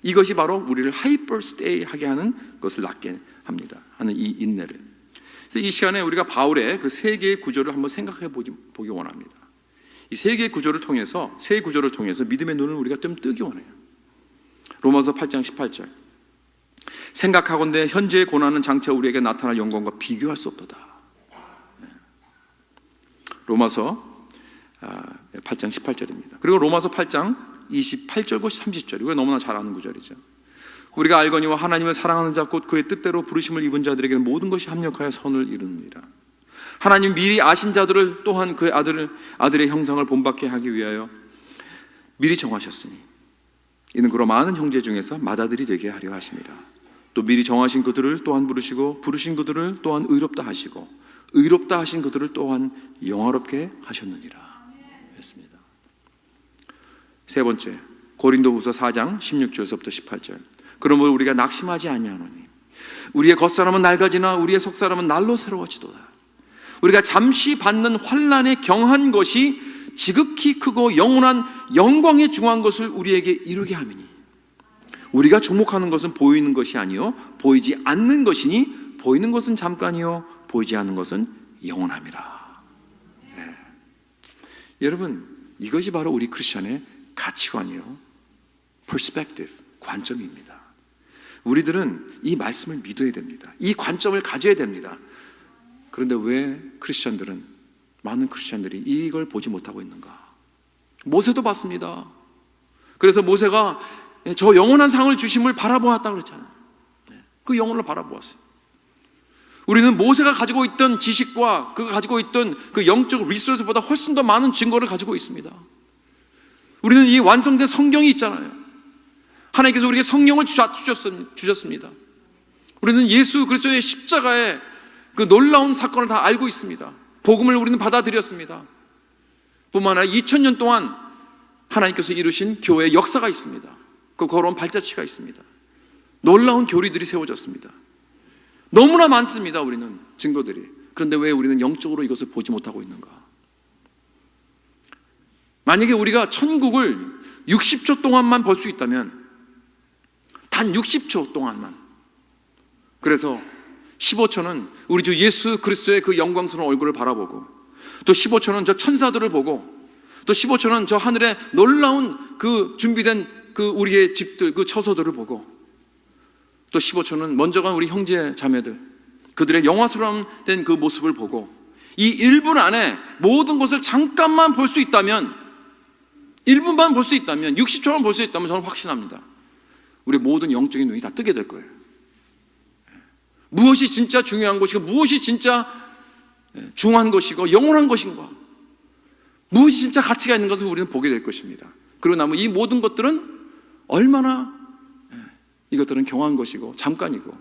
Speaker 1: 이것이 바로 우리를 하이퍼스테이 하게 하는 것을 낳게 합니다. 하는 이 인내를. 그래서 이 시간에 우리가 바울의 그 세 개의 구조를 한번 생각해 보기 원합니다. 이 세 개의 구조를 통해서, 세 구조를 통해서 믿음의 눈을 우리가 좀 뜨기 원해요. 로마서 8장 18절. 생각하건대 현재의 고난은 장차 우리에게 나타날 영광과 비교할 수 없도다. 로마서 8장 18절입니다. 그리고 로마서 8장 28절과 30절, 이거 너무나 잘 아는 구절이죠. 우리가 알거니와 하나님을 사랑하는 자 곧 그의 뜻대로 부르심을 입은 자들에게는 모든 것이 합력하여 선을 이루느니라. 하나님 미리 아신 자들을 또한 그의 아들의 형상을 본받게 하기 위하여 미리 정하셨으니 이는 그로 많은 형제 중에서 맏아들이 되게 하려 하심이라. 또 미리 정하신 그들을 또한 부르시고 부르신 그들을 또한 의롭다 하시고 의롭다 하신 그들을 또한 영화롭게 하셨느니라 했습니다. 세 번째, 고린도후서 4장 16절에서부터 18절. 그러므로 우리가 낙심하지 아니하노니 우리의 겉사람은 낡아지나 우리의 속사람은 날로 새로워지도다. 우리가 잠시 받는 환난에 경한 것이 지극히 크고 영원한 영광에 중한 것을 우리에게 이루게 함이니 우리가 주목하는 것은 보이는 것이 아니요 보이지 않는 것이니 보이는 것은 잠깐이요 보이지 않는 것은 영원함이라. 여러분, 이것이 바로 우리 크리스천의 가치관이요 perspective, 관점입니다. 우리들은 이 말씀을 믿어야 됩니다. 이 관점을 가져야 됩니다. 그런데 왜 많은 크리스천들이 이걸 보지 못하고 있는가? 모세도 봤습니다. 그래서 모세가 저 영원한 상을 주심을 바라보았다고 그랬잖아요. 그 영혼을 바라보았어요. 우리는 모세가 가지고 있던 지식과 그가 가지고 있던 그 영적 리소스보다 훨씬 더 많은 증거를 가지고 있습니다. 우리는 이 완성된 성경이 있잖아요. 하나님께서 우리에게 성령을 주셨습니다. 우리는 예수 그리스도의 십자가의 그 놀라운 사건을 다 알고 있습니다. 복음을 우리는 받아들였습니다. 뿐만 아니라 2000년 동안 하나님께서 이루신 교회의 역사가 있습니다. 그 걸어온 발자취가 있습니다. 놀라운 교리들이 세워졌습니다. 너무나 많습니다. 우리는 증거들이. 그런데 왜 우리는 영적으로 이것을 보지 못하고 있는가? 만약에 우리가 천국을 60초 동안만 볼 수 있다면, 단 60초 동안만, 그래서 15초는 우리 주 예수 그리스도의 그 영광스러운 얼굴을 바라보고, 또 15초는 저 천사들을 보고, 또 15초는 저 하늘에 놀라운 그 준비된 그 우리의 집들, 그 처소들을 보고, 또 15초는 먼저 간 우리 형제 자매들, 그들의 영화스러운 된 그 모습을 보고, 이 1분 안에 모든 것을 잠깐만 볼 수 있다면, 1분만 볼 수 있다면, 60초만 볼 수 있다면 저는 확신합니다. 우리 모든 영적인 눈이 다 뜨게 될 거예요. 무엇이 진짜 중요한 것이고, 무엇이 진짜 중요한 것이고 영원한 것인가, 무엇이 진짜 가치가 있는 것을 우리는 보게 될 것입니다. 그러고 나면 이 모든 것들은 얼마나 이것들은 경한 것이고 잠깐이고,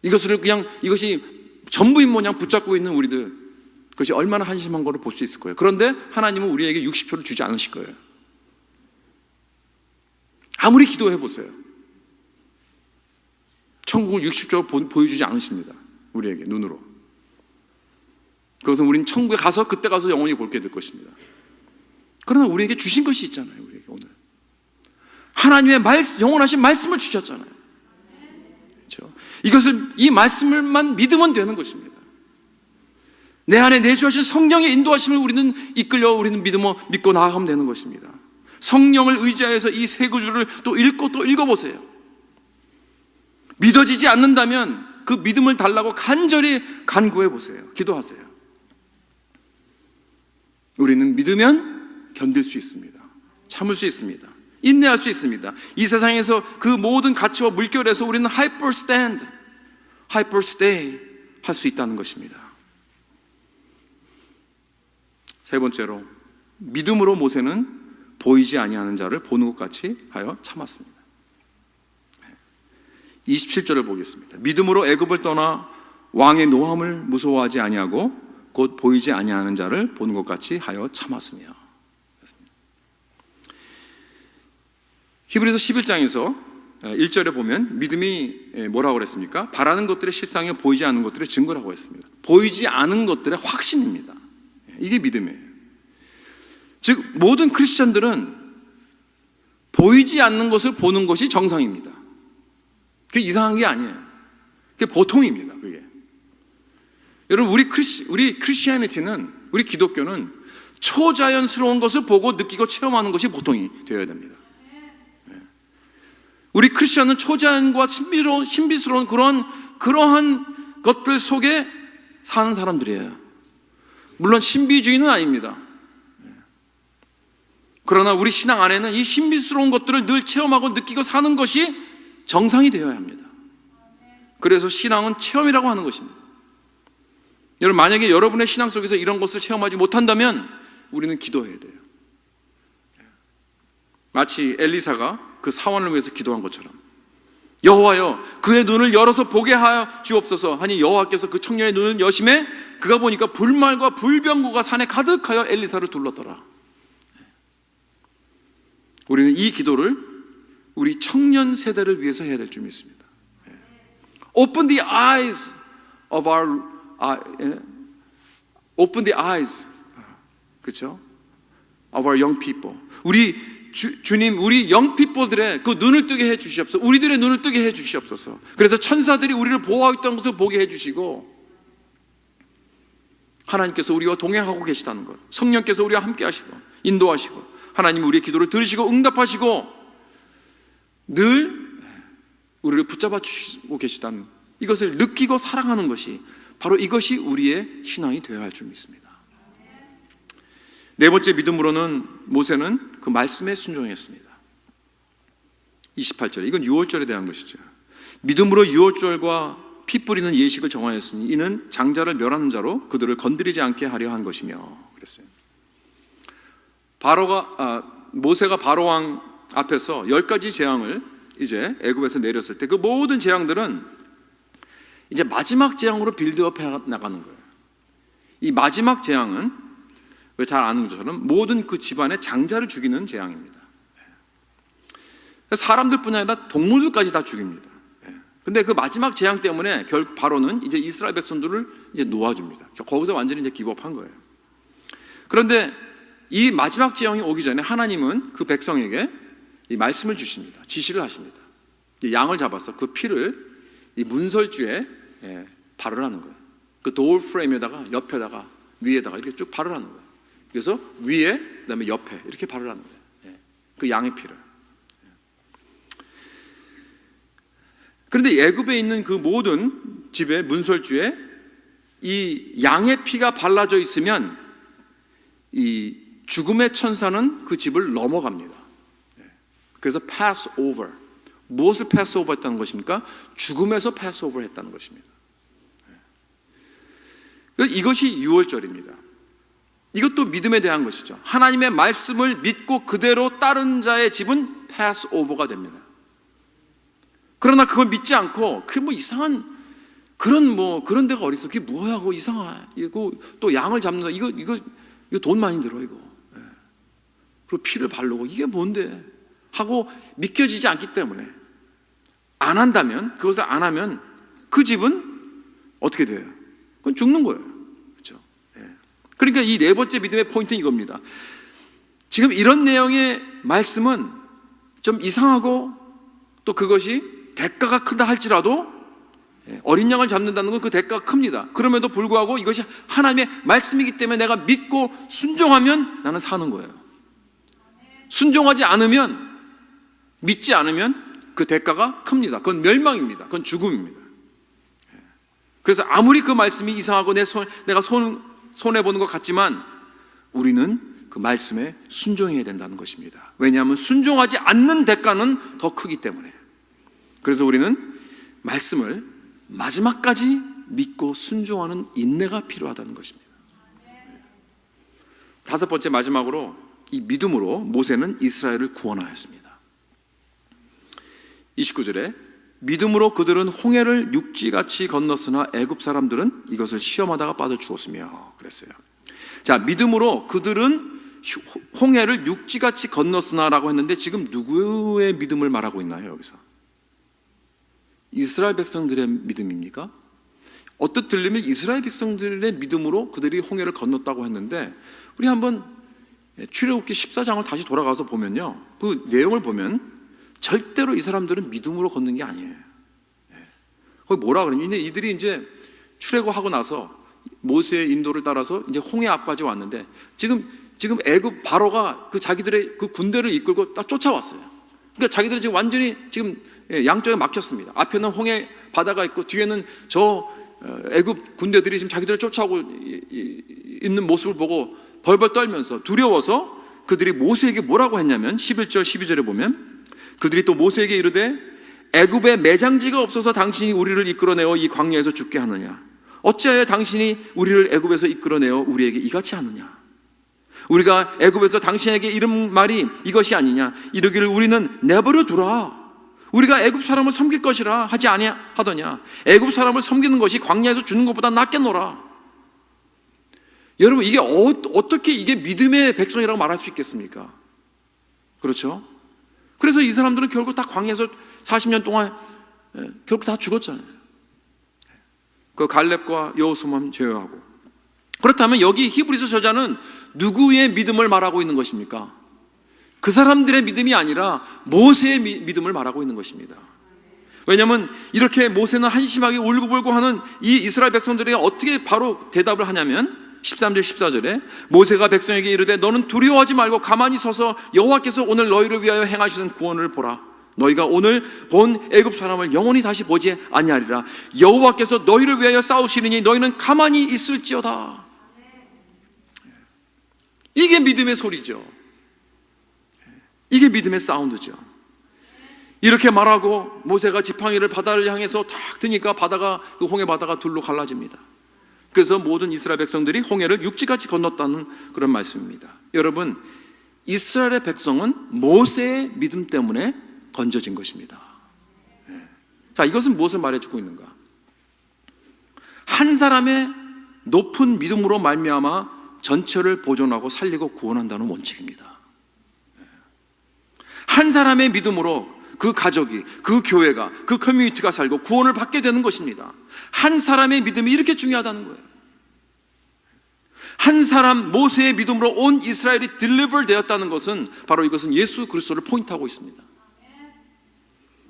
Speaker 1: 이것을 그냥 이것이 전부인 모양 붙잡고 있는 우리들, 그것이 얼마나 한심한 것을 볼 수 있을 거예요. 그런데 하나님은 우리에게 60초를 주지 않으실 거예요. 아무리 기도해 보세요. 천국을 60초 보여주지 않으십니다. 우리에게 눈으로. 그것은 우리는 천국에 가서 그때 가서 영원히 볼게 될 것입니다. 그러나 우리에게 주신 것이 있잖아요. 우리에게 오늘 하나님의 영원하신 말씀을 주셨잖아요. 그렇죠? 이것을, 이 말씀을만 믿으면 되는 것입니다. 내 안에 내주하신 성령의 인도하심을 우리는 우리는 믿고 나아가면 되는 것입니다. 성령을 의지하여서 이 세 구절을 또 읽고 또 읽어보세요. 믿어지지 않는다면 그 믿음을 달라고 간절히 간구해 보세요. 기도하세요. 우리는 믿으면 견딜 수 있습니다. 참을 수 있습니다. 인내할 수 있습니다. 이 세상에서 그 모든 가치와 물결에서 우리는 hyper stand, hyper stay 할 수 있다는 것입니다. 세 번째로, 믿음으로 모세는 보이지 아니하는 자를 보는 것 같이 하여 참았습니다. 27절을 보겠습니다. 믿음으로 애굽을 떠나 왕의 노함을 무서워하지 아니하고 곧 보이지 아니하는 자를 보는 것 같이 하여 참았으며. 히브리서 11장에서 1절에 보면 믿음이 뭐라고 그랬습니까? 바라는 것들의 실상이 보이지 않는 것들의 증거라고 했습니다. 보이지 않은 것들의 확신입니다. 이게 믿음이에요. 즉 모든 크리스천들은 보이지 않는 것을 보는 것이 정상입니다. 그게 이상한 게 아니에요. 그게 보통입니다. 그게. 여러분, 우리 크리스티애니티는, 우리 기독교는 초자연스러운 것을 보고 느끼고 체험하는 것이 보통이 되어야 됩니다. 우리 크리스천은 초자연과 신비스러운 그러한 것들 속에 사는 사람들이에요. 물론 신비주의는 아닙니다. 그러나 우리 신앙 안에는 이 신비스러운 것들을 늘 체험하고 느끼고 사는 것이 정상이 되어야 합니다. 그래서 신앙은 체험이라고 하는 것입니다. 여러분, 만약에 여러분의 신앙 속에서 이런 것을 체험하지 못한다면 우리는 기도해야 돼요. 마치 엘리사가 그 사환을 위해서 기도한 것처럼, 여호와여 그의 눈을 열어서 보게 하여 주옵소서 하니 여호와께서 그 청년의 눈을 여심해 그가 보니까 불말과 불병거가 산에 가득하여 엘리사를 둘렀더라. 우리는 이 기도를 우리 청년 세대를 위해서 해야 될 줄 믿습니다. Open the eyes of our open the eyes, 그렇죠? Of our young people. 우리 주님, 우리 young people들의 그 눈을 뜨게 해 주시옵소서. 우리들의 눈을 뜨게 해 주시옵소서. 그래서 천사들이 우리를 보호하고 있다는 것을 보게 해 주시고, 하나님께서 우리와 동행하고 계시다는 것, 성령께서 우리와 함께 하시고 인도하시고, 하나님이 우리의 기도를 들으시고 응답하시고 늘 우리를 붙잡아 주시고 계시다는 이것을 느끼고 사랑하는 것이, 바로 이것이 우리의 신앙이 되어야 할 줄 믿습니다. 네 번째, 믿음으로는 모세는 그 말씀에 순종했습니다. 28절, 이건 유월절에 대한 것이죠. 믿음으로 유월절과 피 뿌리는 예식을 정하였으니 이는 장자를 멸하는 자로 그들을 건드리지 않게 하려 한 것이며, 그랬어요. 모세가 바로 왕 앞에서 10가지 재앙을 이제 애굽에서 내렸을 때 그 모든 재앙들은 이제 마지막 재앙으로 빌드업 해 나가는 거예요. 이 마지막 재앙은 왜 잘 아는 것처럼 모든 그 집안의 장자를 죽이는 재앙입니다. 사람들뿐 아니라 동물들까지 다 죽입니다. 근데 그 마지막 재앙 때문에 바로는 이제 이스라엘 백성들을 이제 놓아줍니다. 거기서 완전히 이제 기법한 거예요. 그런데 이 마지막 재앙이 오기 전에 하나님은 그 백성에게 이 말씀을 주십니다. 지시를 하십니다. 양을 잡아서 그 피를 이 문설주에 바르라는 거예요. 그 도어 프레임에다가, 옆에다가, 위에다가 이렇게 쭉 바르라는 거예요. 그래서 위에, 그다음에 옆에 이렇게 바르라는 거예요. 그 양의 피를. 그런데 애굽에 있는 그 모든 집의 문설주에 이 양의 피가 발라져 있으면 이 죽음의 천사는 그 집을 넘어갑니다. 그래서 pass over. 무엇을 pass over 했다는 것입니까? 죽음에서 pass over 했다는 것입니다. 이것이 유월절입니다. 이것도 믿음에 대한 것이죠. 하나님의 말씀을 믿고 그대로 따른 자의 집은 pass over가 됩니다. 그러나 그걸 믿지 않고 그게 뭐 이상한 그런 데가 어디 있어? 그게 뭐야? 그거 이상하. 이거 또 양을 잡는다. 이거 돈 많이 들어 이거. 그리고 피를 바르고 이게 뭔데? 하고 믿겨지지 않기 때문에 안 한다면, 그것을 안 하면 그 집은 어떻게 돼요? 그건 죽는 거예요. 그렇죠? 그러니까 이 네 번째 믿음의 포인트는 이겁니다. 지금 이런 내용의 말씀은 좀 이상하고 또 그것이 대가가 크다 할지라도 어린 양을 잡는다는 건 그 대가가 큽니다. 그럼에도 불구하고 이것이 하나님의 말씀이기 때문에 내가 믿고 순종하면 나는 사는 거예요. 순종하지 않으면, 믿지 않으면 그 대가가 큽니다. 그건 멸망입니다. 그건 죽음입니다. 그래서 아무리 그 말씀이 이상하고 내가 손해보는 것 같지만 우리는 그 말씀에 순종해야 된다는 것입니다. 왜냐하면 순종하지 않는 대가는 더 크기 때문에. 그래서 우리는 말씀을 마지막까지 믿고 순종하는 인내가 필요하다는 것입니다. 다섯 번째, 마지막으로 이 믿음으로 모세는 이스라엘을 구원하였습니다. 29절에 믿음으로 그들은 홍해를 육지같이 건넜으나 애굽 사람들은 이것을 시험하다가 빠져 죽었으며 그랬어요. 자, 믿음으로 그들은 홍해를 육지같이 건넜으나 라고 했는데 지금 누구의 믿음을 말하고 있나요? 여기서 이스라엘 백성들의 믿음입니까? 어떻게 들리면 이스라엘 백성들의 믿음으로 그들이 홍해를 건넜다고 했는데, 우리 한번 출애굽기 14장을 다시 돌아가서 보면요, 그 내용을 보면 절대로 이 사람들은 믿음으로 걷는 게 아니에요. 거기 뭐라 그러냐, 이들이 이제 출애굽하고 나서 모세의 인도를 따라서 이제 홍해 앞까지 왔는데 지금 애굽 바로가 그 자기들의 그 군대를 이끌고 딱 쫓아왔어요. 그러니까 자기들이 지금 완전히 지금 양쪽에 막혔습니다. 앞에는 홍해 바다가 있고 뒤에는 저 애굽 군대들이 지금 자기들을 쫓아오고 있는 모습을 보고 벌벌 떨면서 두려워서 그들이 모세에게 뭐라고 했냐면 11절 12절에 보면 그들이 또 모세에게 이르되 애굽에 매장지가 없어서 당신이 우리를 이끌어내어 이 광야에서 죽게 하느냐? 어찌하여 당신이 우리를 애굽에서 이끌어내어 우리에게 이같이 하느냐? 우리가 애굽에서 당신에게 이른 말이 이것이 아니냐? 이르기를 우리는 내버려 두라. 우리가 애굽 사람을 섬길 것이라 하지 아니하더냐? 애굽 사람을 섬기는 것이 광야에서 죽는 것보다 낫겠노라. 여러분, 이게 어떻게 이게 믿음의 백성이라고 말할 수 있겠습니까? 그렇죠? 그래서 이 사람들은 결국 다 광야에서 40년 동안 결국 다 죽었잖아요. 그 갈렙과 여호수아만 제외하고. 그렇다면 여기 히브리서 저자는 누구의 믿음을 말하고 있는 것입니까? 그 사람들의 믿음이 아니라 모세의 믿음을 말하고 있는 것입니다. 왜냐하면 이렇게 모세는 한심하게 울고불고 하는 이 이스라엘 백성들이 어떻게 바로 대답을 하냐면 13절 14절에 모세가 백성에게 이르되 너는 두려워하지 말고 가만히 서서 여호와께서 오늘 너희를 위하여 행하시는 구원을 보라. 너희가 오늘 본 애굽 사람을 영원히 다시 보지 아니하리라. 여호와께서 너희를 위하여 싸우시리니 너희는 가만히 있을지어다. 이게 믿음의 소리죠. 이게 믿음의 사운드죠. 이렇게 말하고 모세가 지팡이를 바다를 향해서 탁 드니까 바다가, 그 홍해 바다가 둘로 갈라집니다. 그래서 모든 이스라엘 백성들이 홍해를 육지같이 건넜다는 그런 말씀입니다. 여러분, 이스라엘의 백성은 모세의 믿음 때문에 건져진 것입니다. 자, 이것은 무엇을 말해주고 있는가? 한 사람의 높은 믿음으로 말미암아 전체를 보존하고 살리고 구원한다는 원칙입니다. 한 사람의 믿음으로 그 가족이, 그 교회가, 그 커뮤니티가 살고 구원을 받게 되는 것입니다. 한 사람의 믿음이 이렇게 중요하다는 거예요. 한 사람 모세의 믿음으로 온 이스라엘이 deliver 되었다는 것은 바로 이것은 예수 그리스도를 포인트하고 있습니다.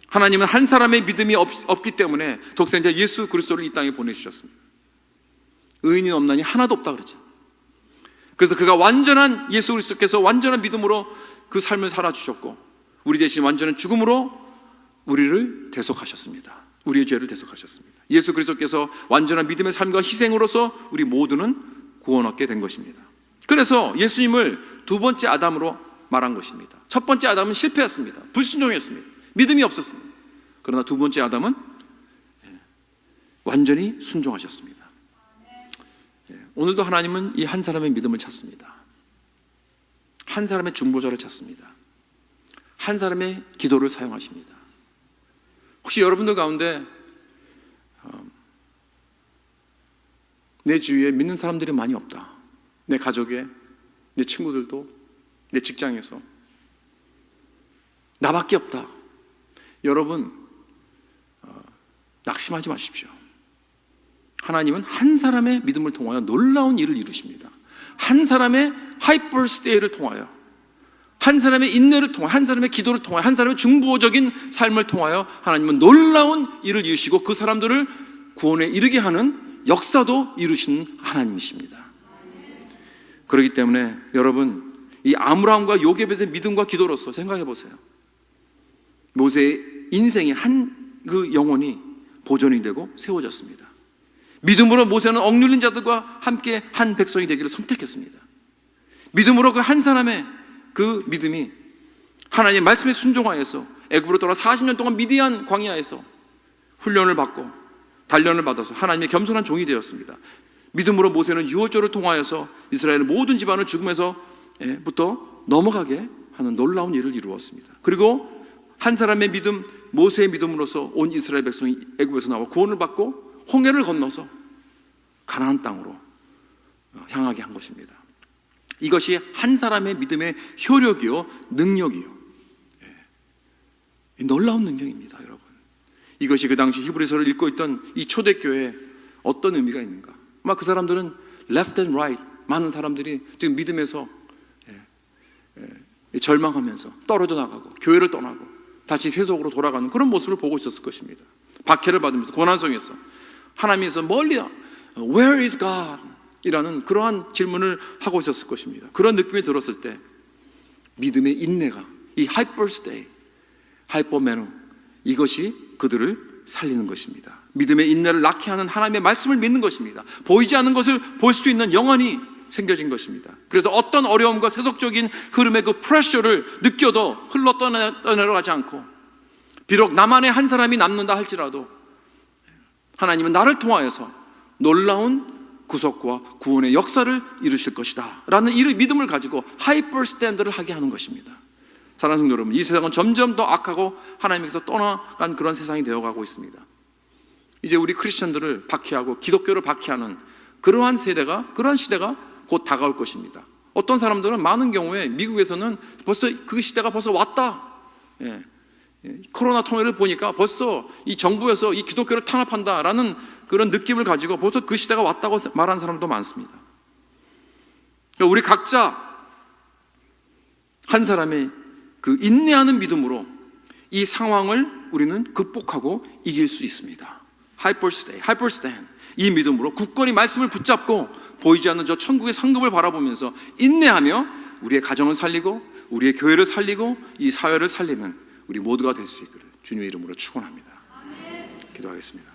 Speaker 1: 하나님은 한 사람의 믿음이 없기 때문에 독생자 예수 그리스도를 이 땅에 보내주셨습니다. 의인이 없나니 하나도 없다 그랬죠. 그래서 그가 완전한 예수 그리스도께서 완전한 믿음으로 그 삶을 살아주셨고 우리 대신 완전한 죽음으로 우리를 대속하셨습니다. 우리의 죄를 대속하셨습니다. 예수 그리스도께서 완전한 믿음의 삶과 희생으로서 우리 모두는 구원 얻게 된 것입니다. 그래서 예수님을 두 번째 아담으로 말한 것입니다. 첫 번째 아담은 실패했습니다. 불순종했습니다. 믿음이 없었습니다. 그러나 두 번째 아담은 완전히 순종하셨습니다. 오늘도 하나님은 이 한 사람의 믿음을 찾습니다. 한 사람의 중보자를 찾습니다. 한 사람의 기도를 사용하십니다. 혹시 여러분들 가운데 내 주위에 믿는 사람들이 많이 없다, 내 가족에, 내 친구들도, 내 직장에서 나밖에 없다, 여러분 낙심하지 마십시오. 하나님은 한 사람의 믿음을 통하여 놀라운 일을 이루십니다. 한 사람의 하이퍼스테이를 통하여, 한 사람의 인내를 통하여, 한 사람의 기도를 통하여, 한 사람의 중보적인 삶을 통하여 하나님은 놀라운 일을 이루시고 그 사람들을 구원에 이르게 하는 역사도 이루시는 하나님이십니다. 그렇기 때문에 여러분, 이 아므람과 요게벳의 믿음과 기도로서 생각해 보세요. 모세의 인생의 한 그 영혼이 보존이 되고 세워졌습니다. 믿음으로 모세는 억눌린 자들과 함께 한 백성이 되기를 선택했습니다. 믿음으로 그 한 사람의 그 믿음이 하나님의 말씀에 순종하여서 애굽으로 돌아 40년 동안 미디안 광야에서 훈련을 받고 단련을 받아서 하나님의 겸손한 종이 되었습니다. 믿음으로 모세는 유월절을 통하여서 이스라엘의 모든 집안을 죽음에서부터 넘어가게 하는 놀라운 일을 이루었습니다. 그리고 한 사람의 믿음, 모세의 믿음으로서 온 이스라엘 백성이 애굽에서 나와 구원을 받고 홍해를 건너서 가나안 땅으로 향하게 한 것입니다. 이것이 한 사람의 믿음의 효력이요, 능력이요, 놀라운 능력입니다. 여러분, 이것이 그 당시 히브리서를 읽고 있던 이 초대교회에 어떤 의미가 있는가? 아마 그 사람들은 left and right, 많은 사람들이 지금 믿음에서 절망하면서 떨어져 나가고 교회를 떠나고 다시 세속으로 돌아가는 그런 모습을 보고 있었을 것입니다. 박해를 받으면서 고난성에서 하나님에서 멀리 Where is God? 이라는 그러한 질문을 하고 있었을 것입니다. 그런 느낌이 들었을 때 믿음의 인내가, 이 하이퍼스테이, 하이퍼메노, 이것이 그들을 살리는 것입니다. 믿음의 인내를 낳게 하는 하나님의 말씀을 믿는 것입니다. 보이지 않는 것을 볼 수 있는 영안이 생겨진 것입니다. 그래서 어떤 어려움과 세속적인 흐름의 그 프레셔를 느껴도 흘러 떠내려가지 않고, 비록 나만의 한 사람이 남는다 할지라도 하나님은 나를 통하여서 놀라운 구속과 구원의 역사를 이루실 것이다 라는 이 믿음을 가지고 하이퍼 스탠드를 하게 하는 것입니다. 사랑하는 성도 여러분, 이 세상은 점점 더 악하고 하나님께서 떠나간 그런 세상이 되어가고 있습니다. 이제 우리 크리스천들을 박해하고 기독교를 박해하는 그러한 시대가 곧 다가올 것입니다. 어떤 사람들은 많은 경우에 미국에서는 벌써 그 시대가 벌써 왔다, 코로나 통계를 보니까 벌써 이 정부에서 이 기독교를 탄압한다라는 그런 느낌을 가지고 벌써 그 시대가 왔다고 말하는 사람도 많습니다. 우리 각자 한 사람의 그 인내하는 믿음으로 이 상황을 우리는 극복하고 이길 수 있습니다. 하이퍼스탠드, 이 믿음으로 굳건히 말씀을 붙잡고 보이지 않는 저 천국의 상급을 바라보면서 인내하며 우리의 가정을 살리고 우리의 교회를 살리고 이 사회를 살리는 우리 모두가 될 수 있기를 주님의 이름으로 축원합니다. 기도하겠습니다.